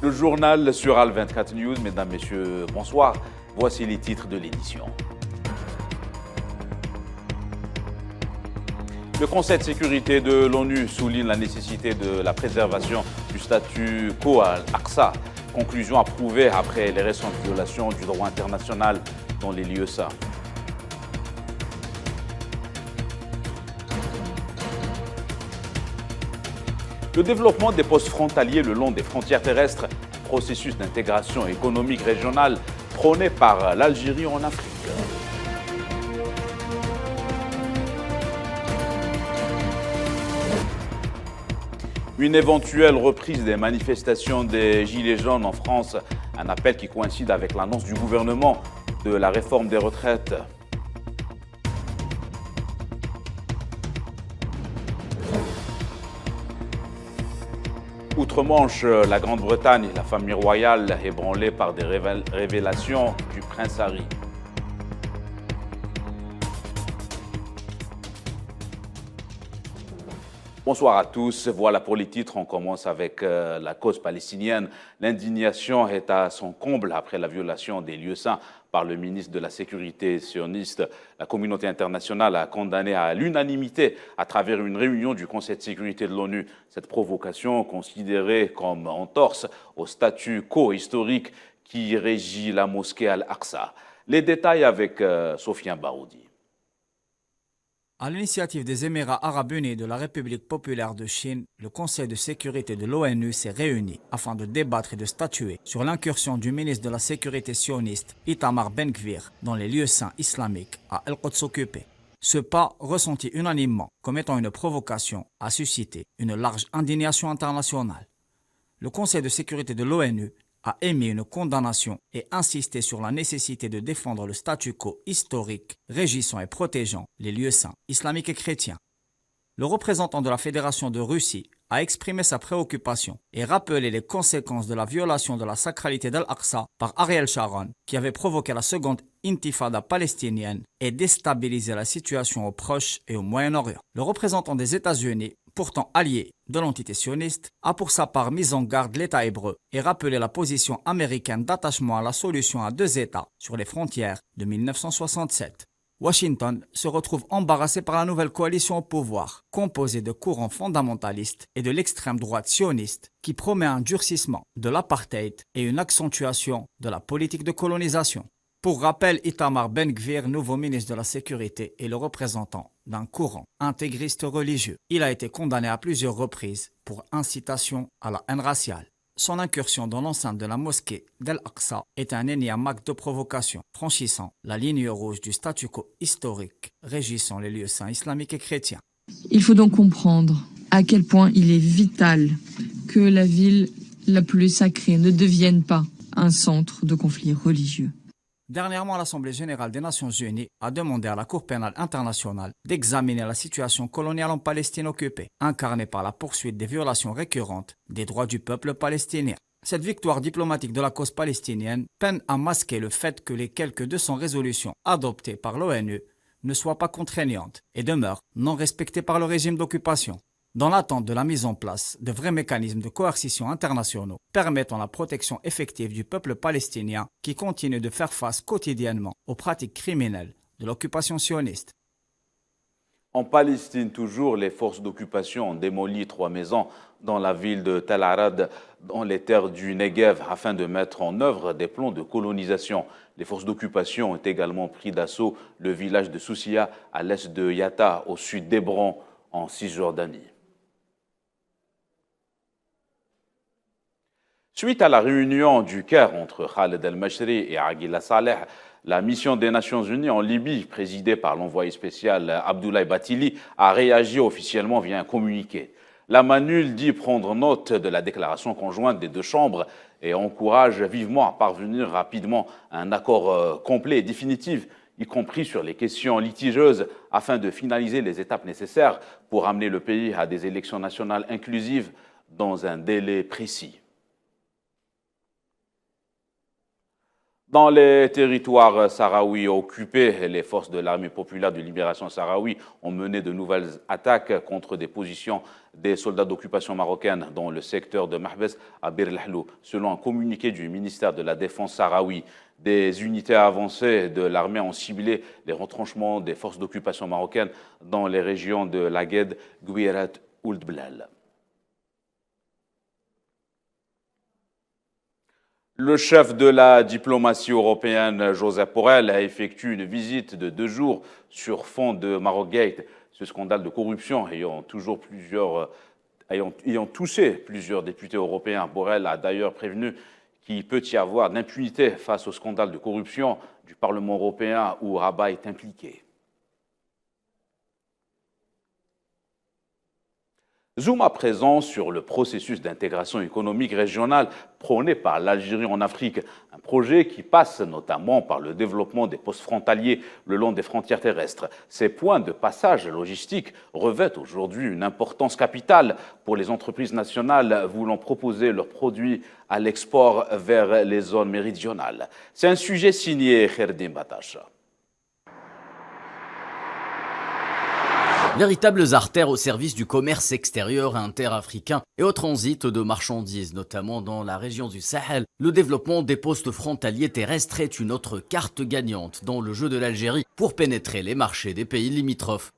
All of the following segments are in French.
Le journal sur Al24 News, mesdames, messieurs, bonsoir. Voici les titres de l'édition. Le Conseil de sécurité de l'ONU souligne la nécessité de la préservation du statu quo à Al-Aqsa. Conclusion approuvée après les récentes violations du droit international dans les lieux saints. Le développement des postes frontaliers le long des frontières terrestres, processus d'intégration économique régionale prôné par l'Algérie en Afrique. Une éventuelle reprise des manifestations des Gilets jaunes en France, un appel qui coïncide avec l'annonce du gouvernement de la réforme des retraites. Outre-Manche, la Grande-Bretagne, la famille royale ébranlée par des révélations du prince Harry. Bonsoir à tous. Voilà pour les titres. On commence avec la cause palestinienne. L'indignation est à son comble après la violation des lieux saints par le ministre de la Sécurité sioniste. La communauté internationale a condamné à l'unanimité à travers une réunion du Conseil de sécurité de l'ONU cette provocation considérée comme entorse au statu quo historique qui régit la mosquée Al-Aqsa. Les détails avec Sofiane Baroudi. À l'initiative des Émirats arabes unis et de la République populaire de Chine, le Conseil de sécurité de l'ONU s'est réuni afin de débattre et de statuer sur l'incursion du ministre de la Sécurité sioniste Itamar Ben-Gvir dans les lieux saints islamiques à El-Quds occupé. Ce pas, ressenti unanimement comme étant une provocation, a suscité une large indignation internationale. Le Conseil de sécurité de l'ONU a émis une condamnation et insisté sur la nécessité de défendre le statu quo historique régissant et protégeant les lieux saints islamiques et chrétiens. Le représentant de la Fédération de Russie a exprimé sa préoccupation et rappelé les conséquences de la violation de la sacralité d'Al-Aqsa par Ariel Sharon, qui avait provoqué la seconde intifada palestinienne et déstabilisé la situation au Proche et au Moyen-Orient. Le représentant des États-Unis, pourtant allié de l'entité sioniste, a pour sa part mis en garde l'État hébreu et rappelé la position américaine d'attachement à la solution à deux États sur les frontières de 1967. Washington se retrouve embarrassé par la nouvelle coalition au pouvoir, composée de courants fondamentalistes et de l'extrême droite sioniste, qui promet un durcissement de l'apartheid et une accentuation de la politique de colonisation. Pour rappel, Itamar Ben-Gvir, nouveau ministre de la Sécurité, est le représentant d'un courant intégriste religieux. Il a été condamné à plusieurs reprises pour incitation à la haine raciale. Son incursion dans l'enceinte de la mosquée d'Al-Aqsa est un énième acte de provocation, franchissant la ligne rouge du statu quo historique régissant les lieux saints islamiques et chrétiens. Il faut donc comprendre à quel point il est vital que la ville la plus sacrée ne devienne pas un centre de conflits religieux. Dernièrement, l'Assemblée générale des Nations unies a demandé à la Cour pénale internationale d'examiner la situation coloniale en Palestine occupée, incarnée par la poursuite des violations récurrentes des droits du peuple palestinien. Cette victoire diplomatique de la cause palestinienne peine à masquer le fait que les quelques 200 résolutions adoptées par l'ONU ne soient pas contraignantes et demeurent non respectées par le régime d'occupation. Dans l'attente de la mise en place de vrais mécanismes de coercition internationaux permettant la protection effective du peuple palestinien qui continue de faire face quotidiennement aux pratiques criminelles de l'occupation sioniste. En Palestine, toujours, les forces d'occupation ont démoli 3 maisons dans la ville de Tel Arad, dans les terres du Negev, afin de mettre en œuvre des plans de colonisation. Les forces d'occupation ont également pris d'assaut le village de Sousia, à l'est de Yatta, au sud d'Hébron, en Cisjordanie. Suite à la réunion du Caire entre Khaled El-Mashri et Aguila Saleh, la mission des Nations Unies en Libye, présidée par l'envoyé spécial Abdoulaye Batili, a réagi officiellement via un communiqué. La MANUL dit prendre note de la déclaration conjointe des deux chambres et encourage vivement à parvenir rapidement à un accord complet et définitif, y compris sur les questions litigieuses, afin de finaliser les étapes nécessaires pour amener le pays à des élections nationales inclusives dans un délai précis. Dans les territoires sahraouis occupés, les forces de l'armée populaire de libération sahraoui ont mené de nouvelles attaques contre des positions des soldats d'occupation marocaine dans le secteur de Mahbes à Bir el-Ahlou. Selon un communiqué du ministère de la Défense sahraoui, des unités avancées de l'armée ont ciblé les retranchements des forces d'occupation marocaines dans les régions de Lagued, Gouirat et Ould Blal. Le chef de la diplomatie européenne, Josep Borrell, a effectué une visite de 2 jours sur fond de Marokgate, ce scandale de corruption ayant touché plusieurs députés européens. Borrell a d'ailleurs prévenu qu'il peut y avoir d'impunité face au scandale de corruption du Parlement européen où Rabat est impliqué. Zoom à présent sur le processus d'intégration économique régionale prôné par l'Algérie en Afrique, un projet qui passe notamment par le développement des postes frontaliers le long des frontières terrestres. Ces points de passage logistique revêtent aujourd'hui une importance capitale pour les entreprises nationales voulant proposer leurs produits à l'export vers les zones méridionales. C'est un sujet signé Kherdim Batacha. Véritables artères au service du commerce extérieur interafricain et au transit de marchandises, notamment dans la région du Sahel. Le développement des postes frontaliers terrestres est une autre carte gagnante dans le jeu de l'Algérie pour pénétrer les marchés des pays limitrophes.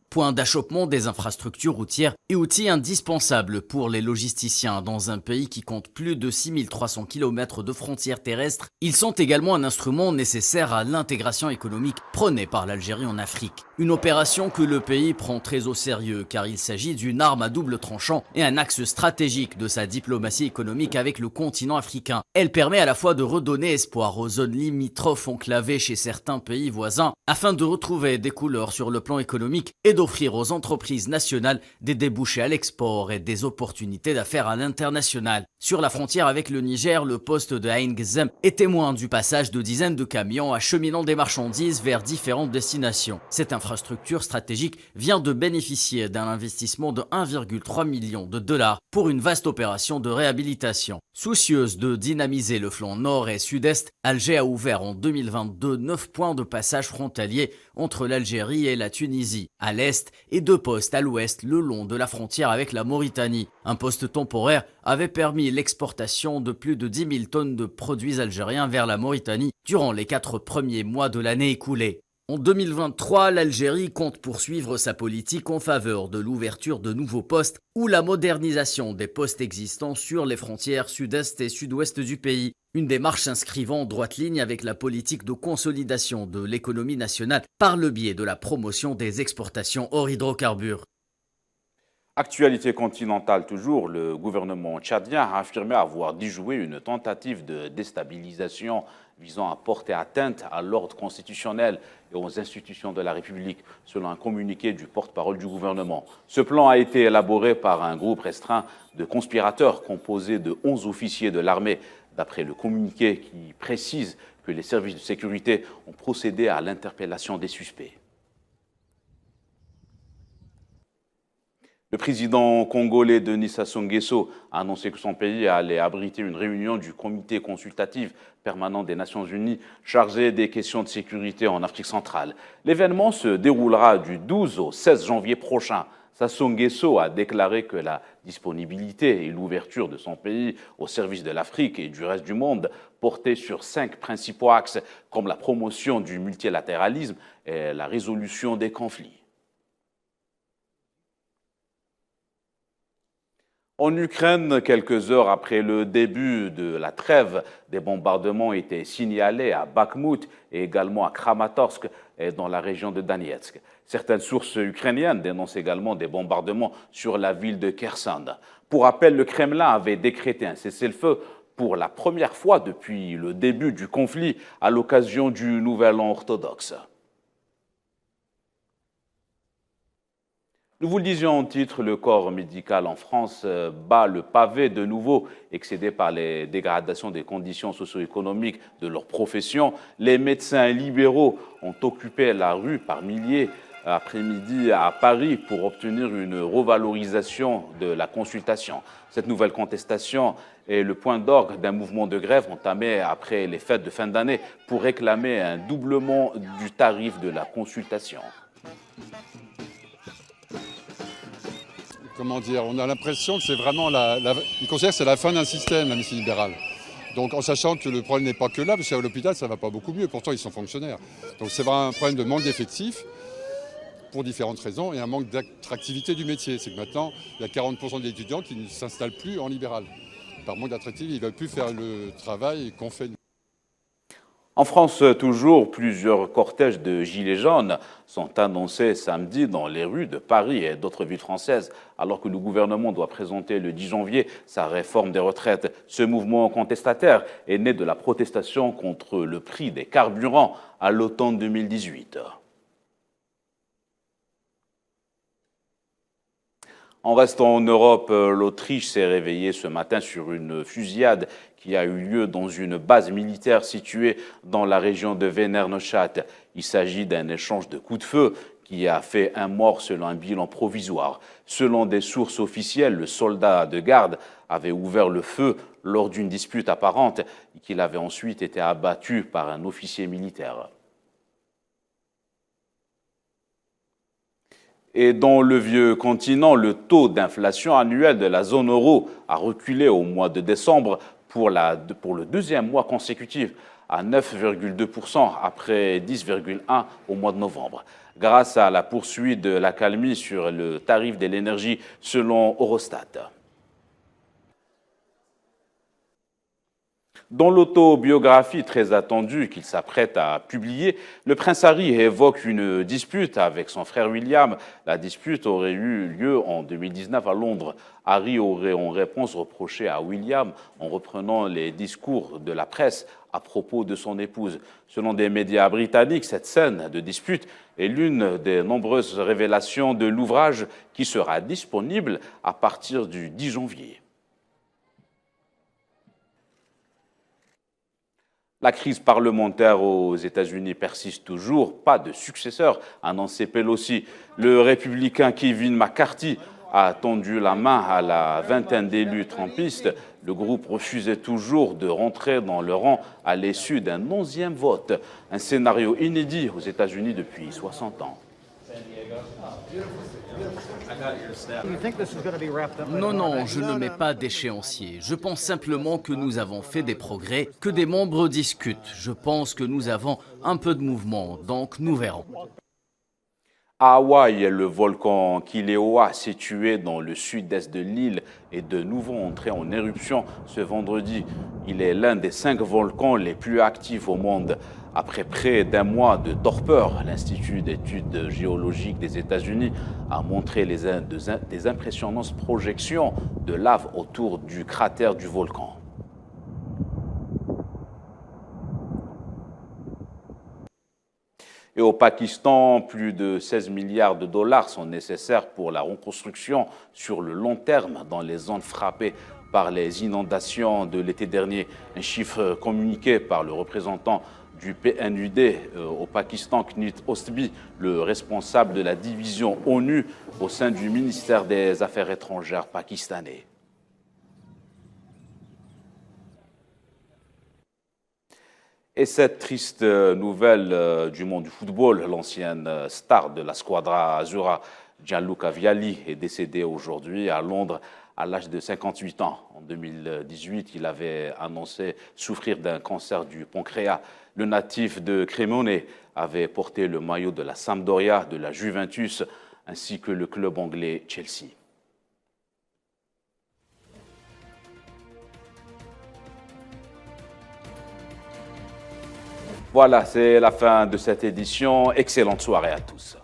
Point d'achoppement des infrastructures routières et outil indispensable pour les logisticiens dans un pays qui compte plus de 6300 km de frontières terrestres. Ils sont également un instrument nécessaire à l'intégration économique prônée par l'Algérie en Afrique. Une opération que le pays prend très au sérieux car il s'agit d'une arme à double tranchant et un axe stratégique de sa diplomatie économique avec le continent africain. Elle permet à la fois de redonner espoir aux zones limitrophes enclavées chez certains pays voisins afin de retrouver des couleurs sur le plan économique et d'offrir aux entreprises nationales des débouchés à l'export et des opportunités d'affaires à l'international. Sur la frontière avec le Niger, le poste de Ain Ghazem est témoin du passage de dizaines de camions acheminant des marchandises vers différentes destinations. Cette infrastructure stratégique vient de bénéficier d'un investissement de 1,3 million de dollars pour une vaste opération de réhabilitation. Soucieuse de dynamiser le flanc nord et sud-est, Alger a ouvert en 2022 9 points de passage frontaliers entre l'Algérie et la Tunisie, à l'est, et 2 postes à l'ouest le long de la frontière avec la Mauritanie. Un poste temporaire avait permis l'exportation de plus de 10 000 tonnes de produits algériens vers la Mauritanie durant les 4 premiers mois de l'année écoulée. En 2023, l'Algérie compte poursuivre sa politique en faveur de l'ouverture de nouveaux postes ou la modernisation des postes existants sur les frontières sud-est et sud-ouest du pays. Une démarche s'inscrivant en droite ligne avec la politique de consolidation de l'économie nationale par le biais de la promotion des exportations hors hydrocarbures. Actualité continentale toujours, le gouvernement tchadien a affirmé avoir déjoué une tentative de déstabilisation visant à porter atteinte à l'ordre constitutionnel et aux institutions de la République, selon un communiqué du porte-parole du gouvernement. Ce plan a été élaboré par un groupe restreint de conspirateurs composé de 11 officiers de l'armée, d'après le communiqué qui précise que les services de sécurité ont procédé à l'interpellation des suspects. Le président congolais Denis Sassou Nguesso a annoncé que son pays allait abriter une réunion du comité consultatif permanent des Nations Unies chargé des questions de sécurité en Afrique centrale. L'événement se déroulera du 12 au 16 janvier prochain. Sassou Nguesso a déclaré que la disponibilité et l'ouverture de son pays au service de l'Afrique et du reste du monde portaient sur 5 principaux axes comme la promotion du multilatéralisme et la résolution des conflits. En Ukraine, quelques heures après le début de la trêve, des bombardements étaient signalés à Bakhmout et également à Kramatorsk et dans la région de Donetsk. Certaines sources ukrainiennes dénoncent également des bombardements sur la ville de Kherson. Pour rappel, le Kremlin avait décrété un cessez-le-feu pour la première fois depuis le début du conflit à l'occasion du Nouvel An orthodoxe. Nous vous le disions en titre, le corps médical en France bat le pavé de nouveau, excédé par les dégradations des conditions socio-économiques de leur profession. Les médecins libéraux ont occupé la rue par milliers après-midi à Paris pour obtenir une revalorisation de la consultation. Cette nouvelle contestation est le point d'orgue d'un mouvement de grève entamé après les fêtes de fin d'année pour réclamer un doublement du tarif de la consultation. Comment dire, on a l'impression que c'est vraiment ils considèrent que c'est la fin d'un système, la médecine libérale. Donc en sachant que le problème n'est pas que là, parce qu'à l'hôpital ça ne va pas beaucoup mieux, pourtant ils sont fonctionnaires. Donc c'est vraiment un problème de manque d'effectifs, pour différentes raisons, et un manque d'attractivité du métier. C'est que maintenant, il y a 40% des étudiants qui ne s'installent plus en libéral. Par manque d'attractivité, ils ne veulent plus faire le travail qu'on fait. En France, toujours, plusieurs cortèges de gilets jaunes sont annoncés samedi dans les rues de Paris et d'autres villes françaises, alors que le gouvernement doit présenter le 10 janvier sa réforme des retraites. Ce mouvement contestataire est né de la protestation contre le prix des carburants à l'automne 2018. En restant en Europe, l'Autriche s'est réveillée ce matin sur une fusillade qui a eu lieu dans une base militaire située dans la région de Wernher-Neustadt. Il s'agit d'un échange de coups de feu qui a fait un mort selon un bilan provisoire. Selon des sources officielles, le soldat de garde avait ouvert le feu lors d'une dispute apparente et qu'il avait ensuite été abattu par un officier militaire. Et dans le vieux continent, le taux d'inflation annuel de la zone euro a reculé au mois de décembre pour le deuxième mois consécutif à 9,2% après 10,1% au mois de novembre. Grâce à la poursuite de l'accalmie sur le tarif de l'énergie selon Eurostat. Dans l'autobiographie très attendue qu'il s'apprête à publier, le prince Harry évoque une dispute avec son frère William. La dispute aurait eu lieu en 2019 à Londres. Harry aurait en réponse reproché à William, en reprenant les discours de la presse à propos de son épouse. Selon des médias britanniques, cette scène de dispute est l'une des nombreuses révélations de l'ouvrage qui sera disponible à partir du 10 janvier. La crise parlementaire aux États-Unis persiste toujours. Pas de successeur, a annoncé Pelosi. Le républicain Kevin McCarthy a tendu la main à la vingtaine d'élus trumpistes. Le groupe refusait toujours de rentrer dans le rang à l'issue d'un 11e vote. Un scénario inédit aux États-Unis depuis 60 ans. Non, je ne mets pas d'échéancier. Je pense simplement que nous avons fait des progrès, que des membres discutent. Je pense que nous avons un peu de mouvement, donc nous verrons. À Hawaï, le volcan Kilauea, situé dans le sud-est de l'île, est de nouveau entré en éruption ce vendredi. Il est l'un des 5 volcans les plus actifs au monde. Après près d'un mois de torpeur, l'Institut d'études géologiques des États-Unis a montré des impressionnantes projections de lave autour du cratère du volcan. Et au Pakistan, plus de 16 milliards de dollars sont nécessaires pour la reconstruction sur le long terme dans les zones frappées par les inondations de l'été dernier. Un chiffre communiqué par le représentant du PNUD au Pakistan, Knut Ostby, le responsable de la division ONU au sein du ministère des Affaires étrangères pakistanais. Et cette triste nouvelle du monde du football, l'ancienne star de la Squadra Azzurra, Gianluca Vialli, est décédé aujourd'hui à Londres à l'âge de 58 ans. En 2018, il avait annoncé souffrir d'un cancer du pancréas. Le natif de Cremonese avait porté le maillot de la Sampdoria, de la Juventus, ainsi que le club anglais Chelsea. Voilà, c'est la fin de cette édition. Excellente soirée à tous.